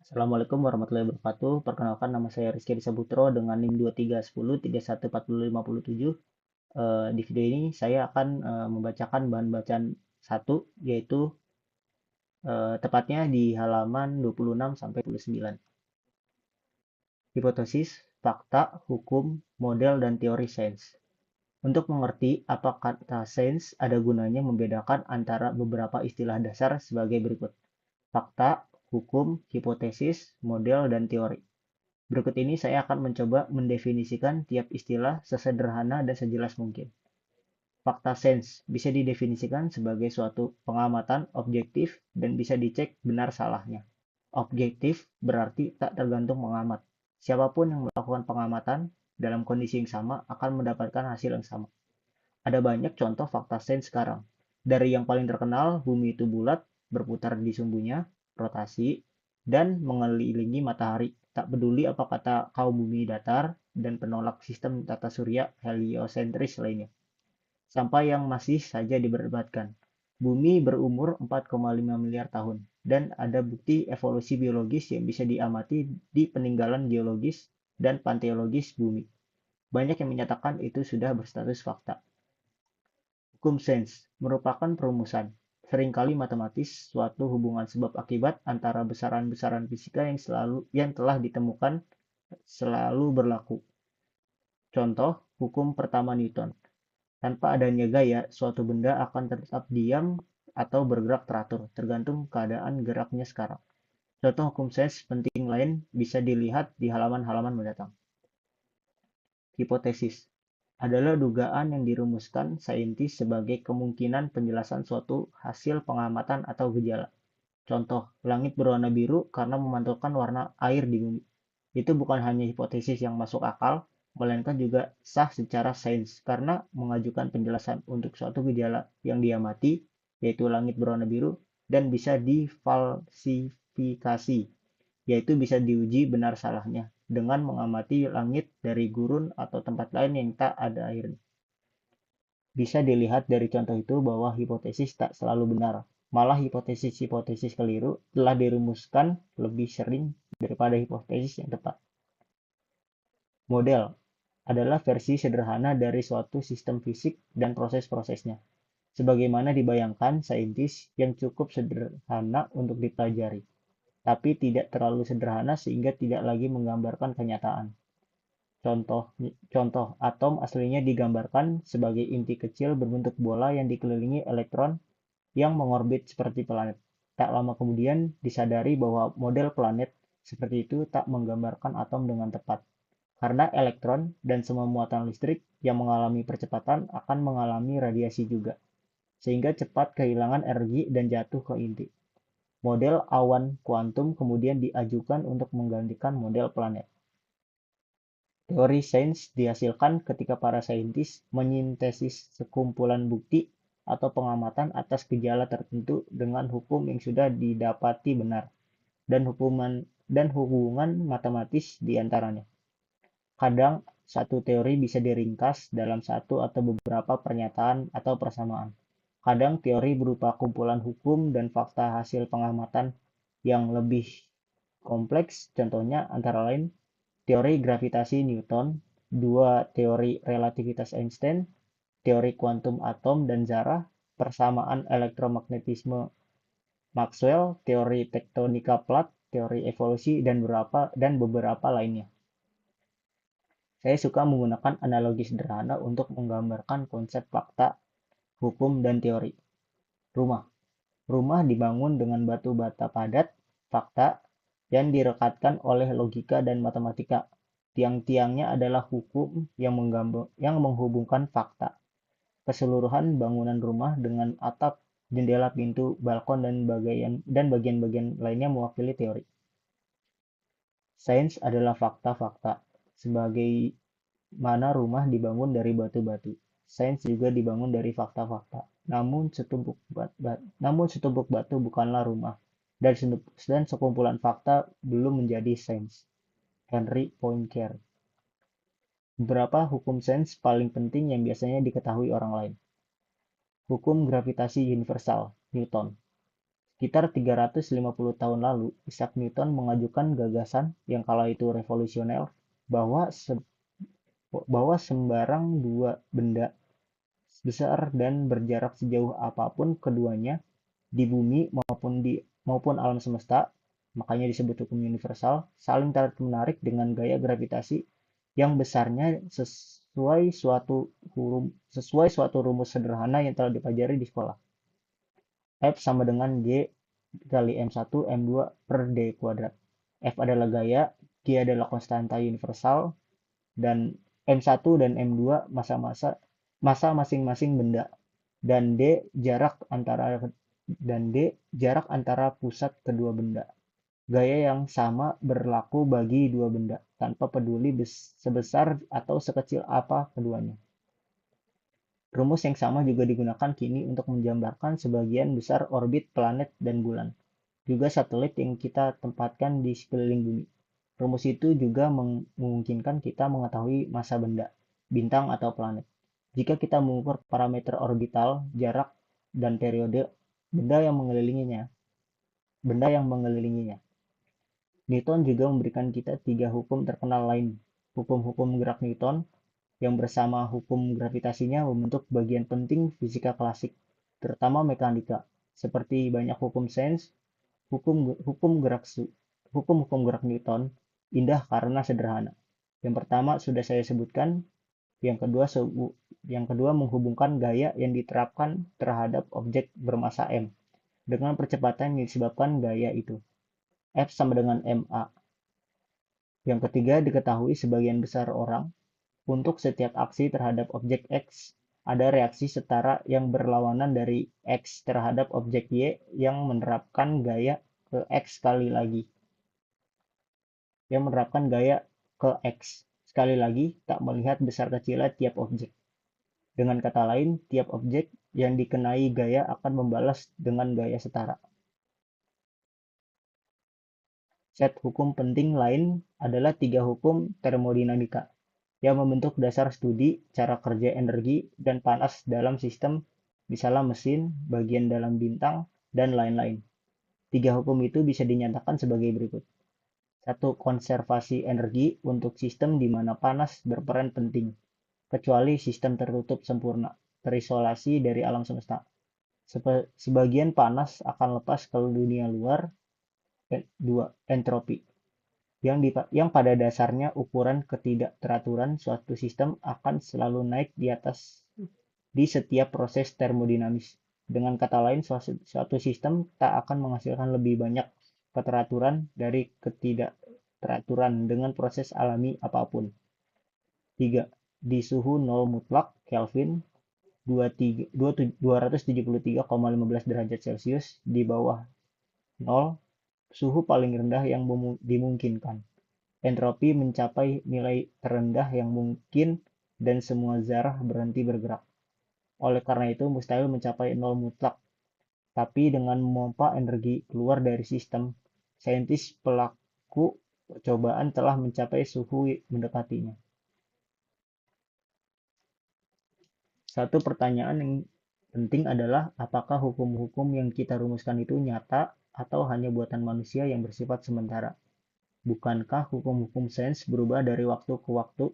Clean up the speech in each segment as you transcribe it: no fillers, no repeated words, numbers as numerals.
Assalamualaikum warahmatullahi wabarakatuh. Perkenalkan nama saya Rizky Disabutro dengan NIM 2310314057. Di video ini saya akan membacakan bahan bacaan satu, yaitu tepatnya di halaman 26 sampai 29. Hipotesis, fakta, hukum, model, dan teori sains. Untuk mengerti apa kata sains, ada gunanya membedakan antara beberapa istilah dasar sebagai berikut: fakta, hukum, hipotesis, model, dan teori. Berikut ini saya akan mencoba mendefinisikan tiap istilah sesederhana dan sejelas mungkin. Fakta sains bisa didefinisikan sebagai suatu pengamatan objektif dan bisa dicek benar salahnya. Objektif berarti tak tergantung pengamat. Siapapun yang melakukan pengamatan dalam kondisi yang sama akan mendapatkan hasil yang sama. Ada banyak contoh fakta sains sekarang. Dari yang paling terkenal, bumi itu bulat, berputar di sumbunya, rotasi, dan mengelilingi matahari. Tak peduli apa kata kaum bumi datar dan penolak sistem tata surya heliosentris lainnya. Sampai yang masih saja diperdebatkan. Bumi berumur 4,5 miliar tahun, dan ada bukti evolusi biologis yang bisa diamati di peninggalan geologis dan panteologis bumi. Banyak yang menyatakan itu sudah berstatus fakta. Hukum sains merupakan perumusan, seringkali matematis, suatu hubungan sebab akibat antara besaran-besaran fisika yang telah ditemukan selalu berlaku. Contoh, hukum pertama Newton. Tanpa adanya gaya, suatu benda akan tetap diam atau bergerak teratur, tergantung keadaan geraknya sekarang. Contoh hukum sains penting lain bisa dilihat di halaman-halaman mendatang. Hipotesis adalah dugaan yang dirumuskan saintis sebagai kemungkinan penjelasan suatu hasil pengamatan atau gejala. Contoh, langit berwarna biru karena memantulkan warna air di bumi. Itu bukan hanya hipotesis yang masuk akal, melainkan juga sah secara sains karena mengajukan penjelasan untuk suatu gejala yang diamati, yaitu langit berwarna biru, dan bisa difalsifikasi, yaitu bisa diuji benar salahnya dengan mengamati langit dari gurun atau tempat lain yang tak ada airnya. Bisa dilihat dari contoh itu bahwa hipotesis tak selalu benar. Malah hipotesis-hipotesis keliru telah dirumuskan lebih sering daripada hipotesis yang tepat. Model adalah versi sederhana dari suatu sistem fisik dan proses-prosesnya, sebagaimana dibayangkan saintis yang cukup sederhana untuk dipelajari, tapi tidak terlalu sederhana sehingga tidak lagi menggambarkan kenyataan. Contoh, contoh atom aslinya digambarkan sebagai inti kecil berbentuk bola yang dikelilingi elektron yang mengorbit seperti planet. Tak lama kemudian disadari bahwa model planet seperti itu tak menggambarkan atom dengan tepat, karena elektron dan semua muatan listrik yang mengalami percepatan akan mengalami radiasi juga, sehingga cepat kehilangan energi dan jatuh ke inti. Model awan kuantum kemudian diajukan untuk menggantikan model planet. Teori sains dihasilkan ketika para saintis menyintesis sekumpulan bukti atau pengamatan atas gejala tertentu dengan hukum yang sudah didapati benar dan hubungan matematis di antaranya. Kadang satu teori bisa diringkas dalam satu atau beberapa pernyataan atau persamaan. Kadang teori berupa kumpulan hukum dan fakta hasil pengamatan yang lebih kompleks, contohnya antara lain teori gravitasi Newton, dua teori relativitas Einstein, teori kuantum atom dan zarah, persamaan elektromagnetisme Maxwell, teori tektonika plat, teori evolusi, dan beberapa lainnya. Saya suka menggunakan analogi sederhana untuk menggambarkan konsep fakta, hukum, dan teori. Rumah. Rumah dibangun dengan batu bata padat, fakta, yang direkatkan oleh logika dan matematika. Tiang-tiangnya adalah hukum yang menghubungkan fakta. Keseluruhan bangunan rumah dengan atap, jendela, pintu, balkon, dan bagian-bagian lainnya mewakili teori. Sains adalah fakta-fakta, sebagai mana rumah dibangun dari batu-batu. Sains juga dibangun dari fakta-fakta. Namun setumpuk batu bukanlah rumah, dan sekumpulan fakta belum menjadi sains. Henry Poincaré. Beberapa hukum sains paling penting yang biasanya diketahui orang lain. Hukum gravitasi universal, Newton. Sekitar 350 tahun lalu, Isaac Newton mengajukan gagasan yang kala itu revolusioner bahwa bahwa sembarang dua benda besar dan berjarak sejauh apapun keduanya di bumi maupun alam semesta, makanya disebut hukum universal, saling tarik-menarik dengan gaya gravitasi yang besarnya sesuai suatu rumus sederhana yang telah dipelajari di sekolah. F sama dengan G kali M1 M2 per D kuadrat. F adalah gaya, G adalah konstanta universal, dan M1 dan M2 masa masing-masing benda, dan D jarak antara pusat kedua benda. Gaya yang sama berlaku bagi dua benda, tanpa peduli sebesar atau sekecil apa keduanya. Rumus yang sama juga digunakan kini untuk mengambarkan sebagian besar orbit planet dan bulan, juga satelit yang kita tempatkan di sekeliling bumi. Rumus itu juga memungkinkan kita mengetahui massa benda, bintang atau planet. Jika kita mengukur parameter orbital, jarak, dan periode benda yang mengelilinginya. Newton juga memberikan kita 3 hukum terkenal lain. Hukum-hukum gerak Newton yang bersama hukum gravitasinya membentuk bagian penting fisika klasik, terutama mekanika, seperti banyak hukum sains. Hukum-hukum gerak Newton indah karena sederhana. Yang pertama sudah saya sebutkan, yang kedua menghubungkan gaya yang diterapkan terhadap objek bermassa m dengan percepatan yang disebabkan gaya itu. F sama dengan ma. Yang ketiga diketahui sebagian besar orang, untuk setiap aksi terhadap objek X, ada reaksi setara yang berlawanan dari X terhadap objek Y yang menerapkan gaya ke X sekali lagi. Sekali lagi, tak melihat besar kecilnya tiap objek. Dengan kata lain, tiap objek yang dikenai gaya akan membalas dengan gaya setara. Set hukum penting lain adalah 3 hukum termodinamika yang membentuk dasar studi cara kerja energi dan panas dalam sistem, misalnya mesin, bagian dalam bintang, dan lain-lain. 3 hukum itu bisa dinyatakan sebagai berikut. 1. Konservasi energi untuk sistem di mana panas berperan penting, kecuali sistem tertutup sempurna, terisolasi dari alam semesta. Sebagian panas akan lepas ke dunia luar. 2. Entropi, yang pada dasarnya ukuran ketidakteraturan suatu sistem akan selalu naik di setiap proses termodinamis. Dengan kata lain, suatu sistem tak akan menghasilkan lebih banyak keteraturan dari ketidakteraturan dengan proses alami apapun. 3. Di suhu 0 mutlak Kelvin 273,15 derajat Celcius di bawah 0, suhu paling rendah yang dimungkinkan. Entropi mencapai nilai terendah yang mungkin dan semua zarah berhenti bergerak. Oleh karena itu, mustahil mencapai nol mutlak. Tapi dengan memompa energi keluar dari sistem, saintis pelaku percobaan telah mencapai suhu mendekatinya. Satu pertanyaan yang penting adalah apakah hukum-hukum yang kita rumuskan itu nyata atau hanya buatan manusia yang bersifat sementara? Bukankah hukum-hukum sains berubah dari waktu ke waktu?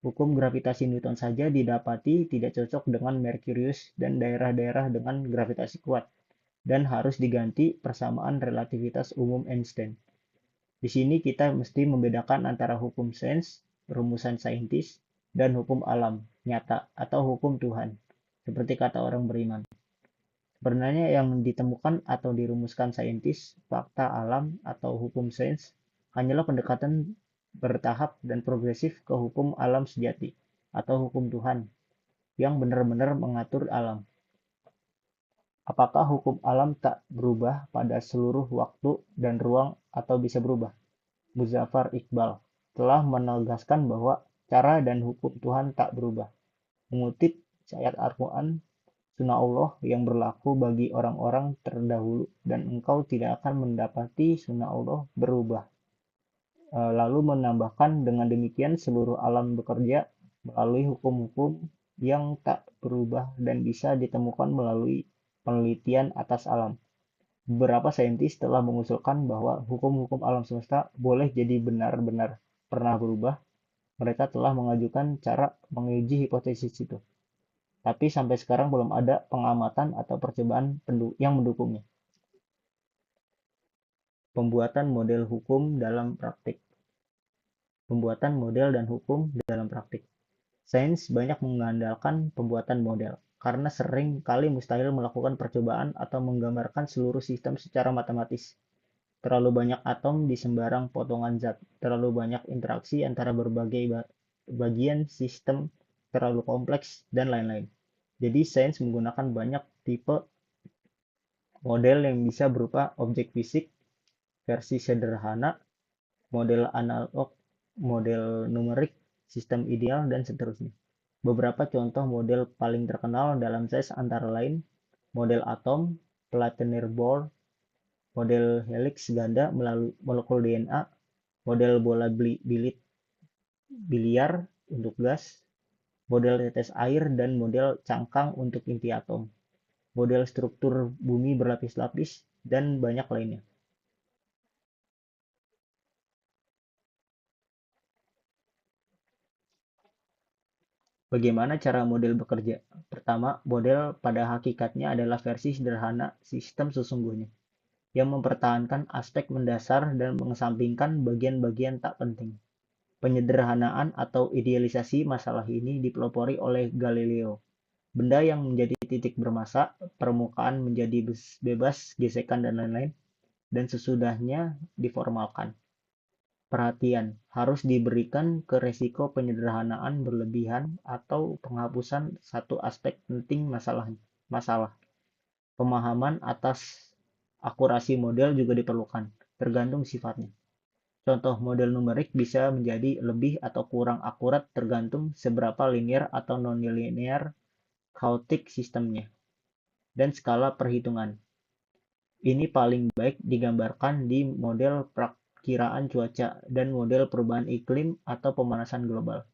Hukum gravitasi Newton saja didapati tidak cocok dengan Merkurius dan daerah-daerah dengan gravitasi kuat, dan harus diganti persamaan relativitas umum Einstein. Di sini kita mesti membedakan antara hukum sains, rumusan saintis, dan hukum alam, nyata, atau hukum Tuhan, seperti kata orang beriman. Sebenarnya yang ditemukan atau dirumuskan saintis, fakta alam, atau hukum sains, hanyalah pendekatan bertahap dan progresif ke hukum alam sejati, atau hukum Tuhan, yang benar-benar mengatur alam. Apakah hukum alam tak berubah pada seluruh waktu dan ruang atau bisa berubah? Muzaffar Iqbal telah menegaskan bahwa cara dan hukum Tuhan tak berubah. Mengutip ayat Al-Quran, sunnah Allah yang berlaku bagi orang-orang terdahulu dan engkau tidak akan mendapati sunnah Allah berubah. Lalu menambahkan, dengan demikian seluruh alam bekerja melalui hukum-hukum yang tak berubah dan bisa ditemukan melalui penelitian atas alam. Beberapa saintis telah mengusulkan bahwa hukum-hukum alam semesta boleh jadi benar-benar pernah berubah. Mereka telah mengajukan cara menguji hipotesis itu. Tapi sampai sekarang belum ada pengamatan atau percobaan yang mendukungnya. Pembuatan model hukum dalam praktik. Pembuatan model dan hukum dalam praktik. Sains banyak mengandalkan pembuatan model, karena sering kali mustahil melakukan percobaan atau menggambarkan seluruh sistem secara matematis. Terlalu banyak atom di sembarang potongan zat, terlalu banyak interaksi antara berbagai bagian sistem, terlalu kompleks, dan lain-lain. Jadi sains menggunakan banyak tipe model yang bisa berupa objek fisik, versi sederhana, model analog, model numerik, sistem ideal, dan seterusnya. Beberapa contoh model paling terkenal dalam sains antara lain model atom, Platinum-Bohr, model helix ganda melalui molekul DNA, model bola biliar untuk gas, model tetes air, dan model cangkang untuk inti atom, model struktur bumi berlapis-lapis, dan banyak lainnya. Bagaimana cara model bekerja? Pertama, model pada hakikatnya adalah versi sederhana sistem sesungguhnya, yang mempertahankan aspek mendasar dan mengesampingkan bagian-bagian tak penting. Penyederhanaan atau idealisasi masalah ini dipelopori oleh Galileo. Benda yang menjadi titik bermasa, permukaan menjadi bebas, gesekan, dan lain-lain, dan sesudahnya diformalkan. Perhatian harus diberikan ke resiko penyederhanaan berlebihan atau penghapusan satu aspek penting masalah. Pemahaman atas akurasi model juga diperlukan, tergantung sifatnya. Contoh model numerik bisa menjadi lebih atau kurang akurat tergantung seberapa linear atau non-linear chaotic sistemnya, dan skala perhitungan. Ini paling baik digambarkan di model perkiraan cuaca dan model perubahan iklim atau pemanasan global.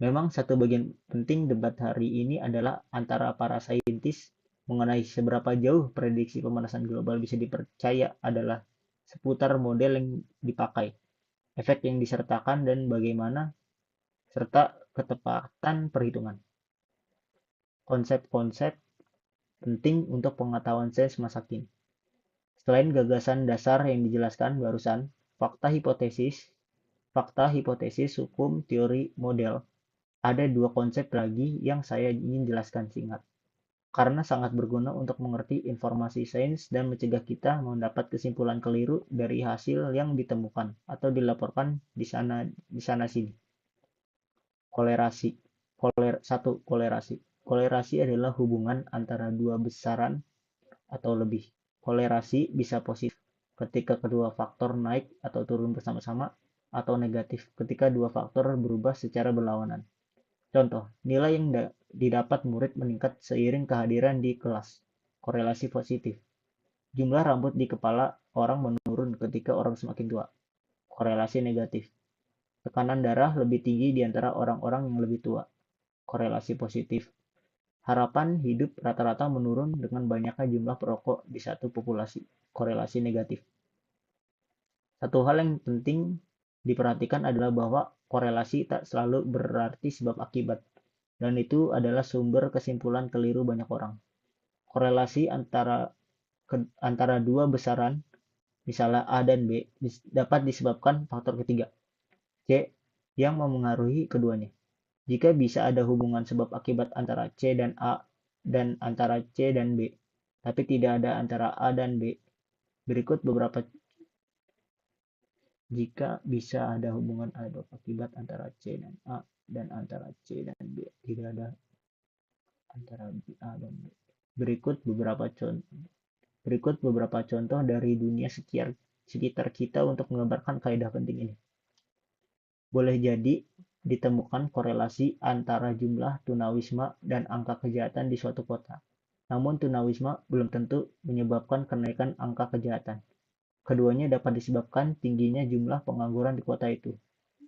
Memang satu bagian penting debat hari ini adalah antara para saintis mengenai seberapa jauh prediksi pemanasan global bisa dipercaya adalah seputar model yang dipakai, efek yang disertakan, dan bagaimana serta ketepatan perhitungan. Konsep-konsep penting untuk pengetahuan sains masa kini. Selain gagasan dasar yang dijelaskan barusan, fakta hipotesis, hukum, teori, model, ada dua konsep lagi yang saya ingin jelaskan singkat, karena sangat berguna untuk mengerti informasi sains dan mencegah kita mendapat kesimpulan keliru dari hasil yang ditemukan atau dilaporkan di sana sini. Kolerasi. Satu, kolerasi. Kolerasi adalah hubungan antara dua besaran atau lebih. Kolerasi bisa positif ketika kedua faktor naik atau turun bersama-sama, atau negatif ketika dua faktor berubah secara berlawanan. Contoh, nilai yang didapat murid meningkat seiring kehadiran di kelas. Korelasi positif. Jumlah rambut di kepala orang menurun ketika orang semakin tua. Korelasi negatif. Tekanan darah lebih tinggi di antara orang-orang yang lebih tua. Korelasi positif. Harapan hidup rata-rata menurun dengan banyaknya jumlah perokok di satu populasi. Korelasi negatif. Satu hal yang penting diperhatikan adalah bahwa korelasi tak selalu berarti sebab akibat, dan itu adalah sumber kesimpulan keliru banyak orang. Korelasi antara dua besaran, misalnya A dan B, dapat disebabkan faktor ketiga, C, yang memengaruhi keduanya. Jika bisa ada hubungan sebab akibat antara C dan A dan antara C dan B, tapi tidak ada antara A dan B, berikut beberapa. Jika bisa ada hubungan sebab akibat antara C dan A dan antara C dan B, tidak ada antara A dan B. Berikut beberapa contoh dari dunia sekitar kita untuk menggambarkan kaidah penting ini. Boleh jadi ditemukan korelasi antara jumlah tunawisma dan angka kejahatan di suatu kota. Namun tunawisma belum tentu menyebabkan kenaikan angka kejahatan. Keduanya dapat disebabkan tingginya jumlah pengangguran di kota itu,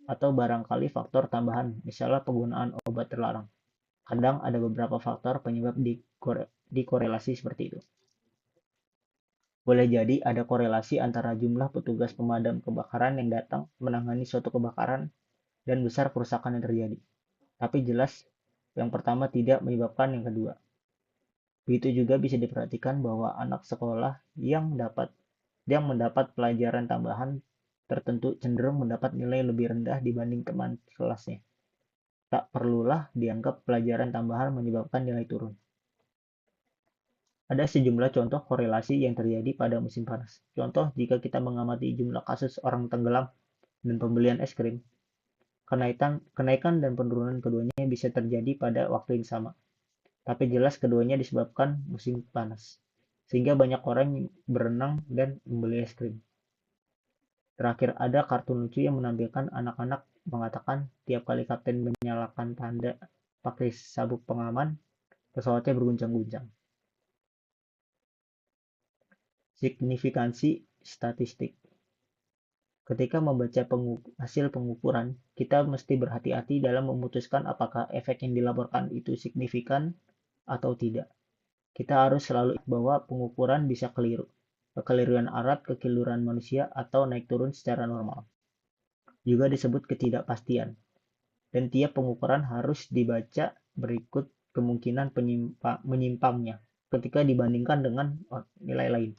atau barangkali faktor tambahan, misalnya penggunaan obat terlarang. Kadang ada beberapa faktor penyebab di korelasi seperti itu. Boleh jadi ada korelasi antara jumlah petugas pemadam kebakaran yang datang menangani suatu kebakaran dan besar kerusakan yang terjadi. Tapi jelas yang pertama tidak menyebabkan yang kedua. Begitu juga bisa diperhatikan bahwa anak sekolah yang mendapat pelajaran tambahan tertentu cenderung mendapat nilai lebih rendah dibanding teman kelasnya. Tak perlulah dianggap pelajaran tambahan menyebabkan nilai turun. Ada sejumlah contoh korelasi yang terjadi pada musim panas. Contoh, jika kita mengamati jumlah kasus orang tenggelam dan pembelian es krim, kenaikan dan penurunan keduanya bisa terjadi pada waktu yang sama. Tapi jelas keduanya disebabkan musim panas, sehingga banyak orang berenang dan membeli es krim. Terakhir, ada kartun lucu yang menampilkan anak-anak mengatakan tiap kali kapten menyalakan tanda pakai sabuk pengaman, pesawatnya berguncang-guncang. Signifikansi statistik. Ketika membaca hasil pengukuran, kita mesti berhati-hati dalam memutuskan apakah efek yang dilaporkan itu signifikan atau tidak. Kita harus selalu ingat bahwa pengukuran bisa keliru. Kekeliruan alat, kekeliruan manusia, atau naik turun secara normal. Juga disebut ketidakpastian. Dan tiap pengukuran harus dibaca berikut kemungkinan menyimpangnya ketika dibandingkan dengan nilai lain.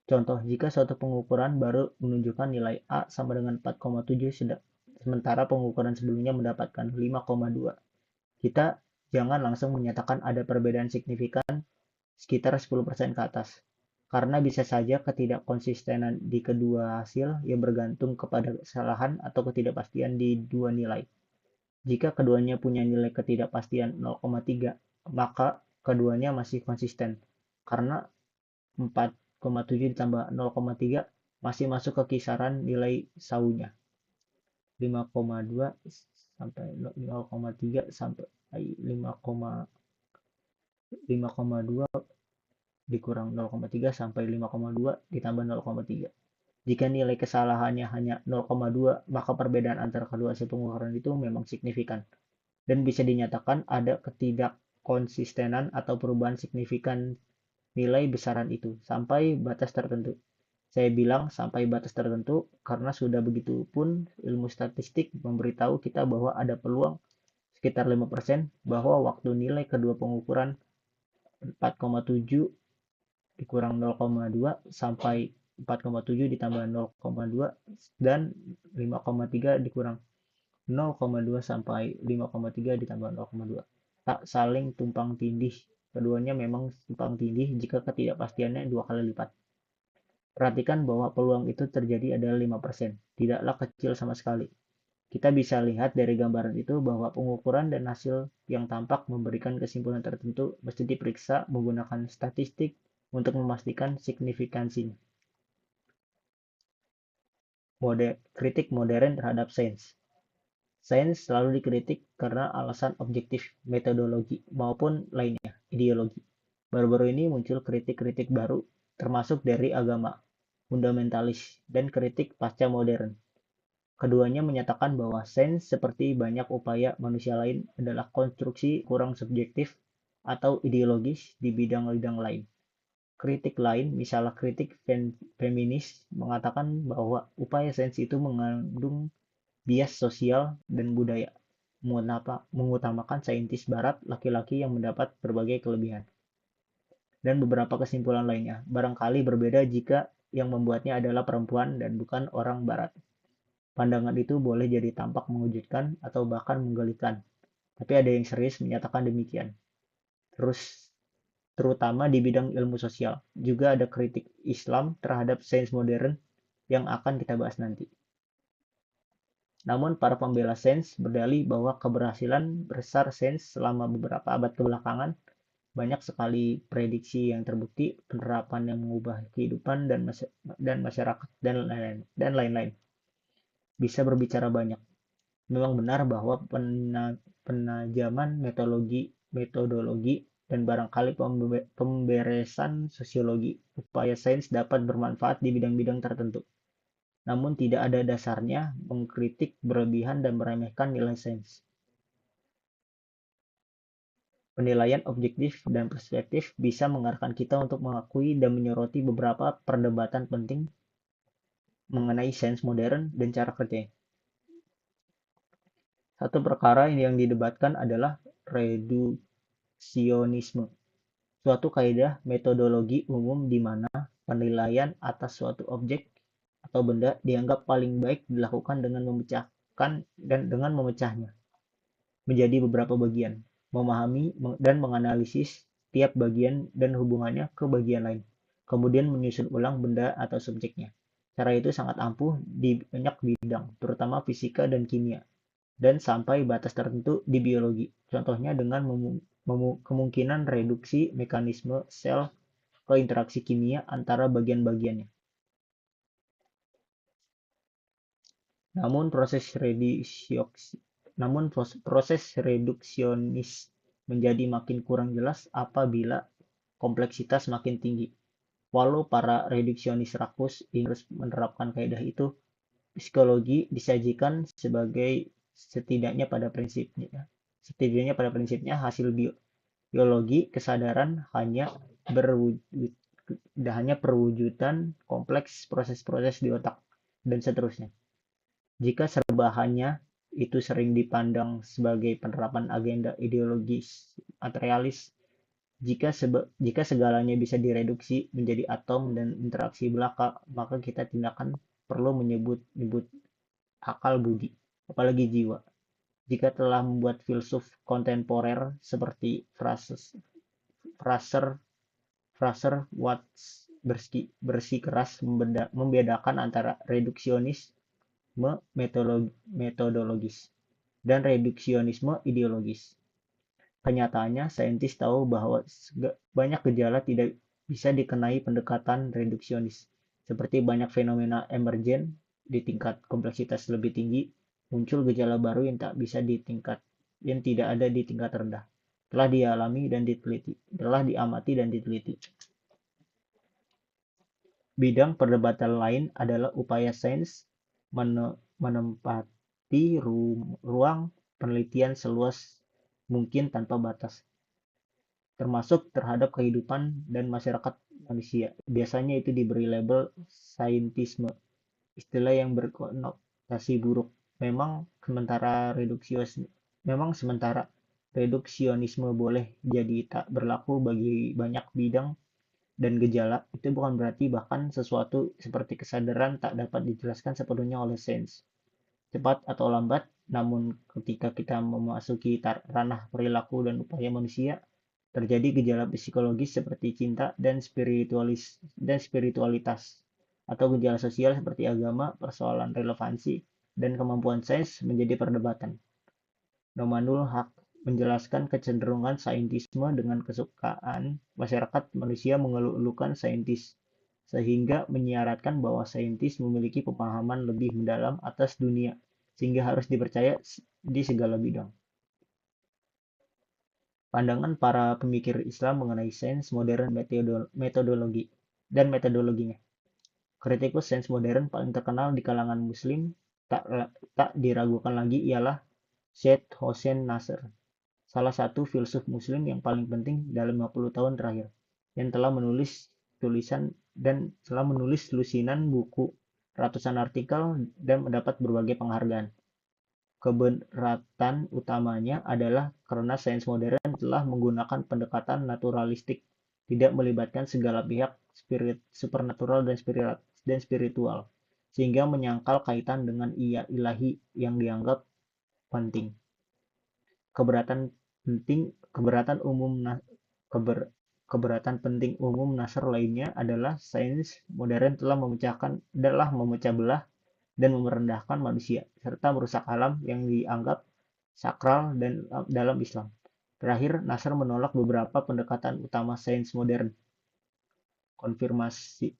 Contoh, jika suatu pengukuran baru menunjukkan nilai A sama dengan 4,7 sementara pengukuran sebelumnya mendapatkan 5,2, kita jangan langsung menyatakan ada perbedaan signifikan sekitar 10% ke atas. Karena bisa saja ketidakkonsistenan di kedua hasil yang bergantung kepada kesalahan atau ketidakpastian di dua nilai. Jika keduanya punya nilai ketidakpastian 0,3, maka keduanya masih konsisten. Karena 4,7 ditambah 0,3 masih masuk ke kisaran nilai saunya. 5,2 sampai 0,3 sampai 5,2 dikurang 0,3 sampai 5,2 ditambah 0,3. Jika nilai kesalahannya hanya 0,2, maka perbedaan antara kedua hasil pengukuran itu memang signifikan dan bisa dinyatakan ada ketidakkonsistenan atau perubahan signifikan nilai besaran itu sampai batas tertentu. Saya bilang sampai batas tertentu karena sudah begitu pun ilmu statistik memberitahu kita bahwa ada peluang sekitar 5% bahwa waktu nilai kedua pengukuran 4,7 dikurang 0,2 sampai 4,7 ditambah 0,2 dan 5,3 dikurang 0,2 sampai 5,3 ditambah 0,2. Tak saling tumpang tindih. Keduanya memang tumpang tindih jika ketidakpastiannya 2 kali lipat. Perhatikan bahwa peluang itu terjadi adalah 5%, tidaklah kecil sama sekali. Kita bisa lihat dari gambaran itu bahwa pengukuran dan hasil yang tampak memberikan kesimpulan tertentu mesti diperiksa menggunakan statistik untuk memastikan signifikansinya. Kritik modern terhadap sains. Sains selalu dikritik karena alasan objektif, metodologi, maupun lainnya, ideologi. Baru-baru ini muncul kritik-kritik baru, termasuk dari agama, fundamentalis, dan kritik pasca modern. Keduanya menyatakan bahwa sains seperti banyak upaya manusia lain adalah konstruksi kurang subjektif atau ideologis di bidang-bidang lain. Kritik lain, misalnya kritik feminis, mengatakan bahwa upaya sains itu mengandung bias sosial dan budaya, mengutamakan saintis barat laki-laki yang mendapat berbagai kelebihan. Dan beberapa kesimpulan lainnya, barangkali berbeda jika yang membuatnya adalah perempuan dan bukan orang barat. Pandangan itu boleh jadi tampak mengejutkan atau bahkan menggelikan, tapi ada yang serius menyatakan demikian. Terutama di bidang ilmu sosial. Juga ada kritik Islam terhadap sains modern yang akan kita bahas nanti. Namun para pembela sains berdalih bahwa keberhasilan besar sains selama beberapa abad kebelakangan, banyak sekali prediksi yang terbukti, penerapan yang mengubah kehidupan dan masyarakat dan lain-lain. Bisa berbicara banyak. Memang benar bahwa penajaman metodologi dan barangkali pemberesan sosiologi upaya sains dapat bermanfaat di bidang-bidang tertentu. Namun tidak ada dasarnya mengkritik berlebihan dan meremehkan nilai sains. Penilaian objektif dan perspektif bisa mengarahkan kita untuk mengakui dan menyoroti beberapa perdebatan penting mengenai sains modern dan cara kerjanya. Satu perkara yang didebatkan adalah reduksionisme, suatu kaidah metodologi umum di mana penilaian atas suatu objek atau benda dianggap paling baik dilakukan dengan memecahkan dan dengan memecahnya menjadi beberapa bagian, memahami dan menganalisis tiap bagian dan hubungannya ke bagian lain, kemudian menyusun ulang benda atau subjeknya. Cara itu sangat ampuh di banyak bidang, terutama fisika dan kimia, dan sampai batas tertentu di biologi. Contohnya dengan kemungkinan reduksi mekanisme sel ke interaksi kimia antara bagian-bagiannya. Namun proses reduksionis menjadi makin kurang jelas apabila kompleksitas makin tinggi. Walau para reduksionis rakus ingin terus menerapkan kaidah itu, psikologi disajikan sebagai setidaknya pada prinsipnya hasil biologi kesadaran hanya perwujudan kompleks proses-proses di otak dan seterusnya. Jika serbahannya itu sering dipandang sebagai penerapan agenda ideologis materialis, jika segalanya bisa direduksi menjadi atom dan interaksi belaka, maka kita tidak akan perlu menyebut akal budi, apalagi jiwa. Jika telah membuat filsuf kontemporer seperti Fraser Fraser Watts bersikeras membedakan antara reduksionisme metodologis dan reduksionisme ideologis. Kenyataannya, saintis tahu bahwa banyak gejala tidak bisa dikenai pendekatan reduksionis, seperti banyak fenomena emergen di tingkat kompleksitas lebih tinggi, muncul gejala baru yang tidak ada di tingkat rendah. Telah diamati dan diteliti. Bidang perdebatan lain adalah upaya sains menempati ruang penelitian seluas mungkin tanpa batas, termasuk terhadap kehidupan dan masyarakat manusia. Biasanya itu diberi label saintisme, istilah yang berkonotasi buruk. Sementara reduksionisme boleh jadi tak berlaku bagi banyak bidang dan gejala, itu bukan berarti bahkan sesuatu seperti kesadaran tak dapat dijelaskan sepenuhnya oleh sains. Cepat atau lambat, namun ketika kita memasuki ranah perilaku dan upaya manusia, terjadi gejala psikologis seperti cinta dan spiritualitas, atau gejala sosial seperti agama, persoalan relevansi, dan kemampuan sains menjadi perdebatan. Nomanul Haq menjelaskan kecenderungan saintisme dengan kesukaan masyarakat manusia mengeluh-elukan saintis, sehingga menyiaratkan bahwa saintis memiliki pemahaman lebih mendalam atas dunia, sehingga harus dipercaya di segala bidang. Pandangan para pemikir Islam mengenai sains modern metodologinya. Kritikus sains modern paling terkenal di kalangan Muslim tak diragukan lagi ialah Syed Hossein Nasr, salah satu filsuf Muslim yang paling penting dalam 50 tahun terakhir, yang telah menulis lusinan buku, ratusan artikel, dan mendapat berbagai penghargaan. Keberatan utamanya adalah karena sains modern telah menggunakan pendekatan naturalistik, tidak melibatkan segala pihak supernatural dan spiritual, sehingga menyangkal kaitan dengan ilahi yang dianggap penting. Keberatan penting umum Nasr lainnya adalah sains modern telah memecah belah dan merendahkan manusia, serta merusak alam yang dianggap sakral dalam Islam. Terakhir, Nasr menolak beberapa pendekatan utama sains modern. Konfirmasi.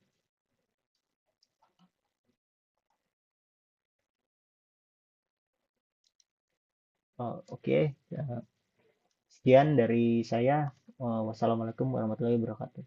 Oke. Sekian dari saya. Wassalamualaikum warahmatullahi wabarakatuh.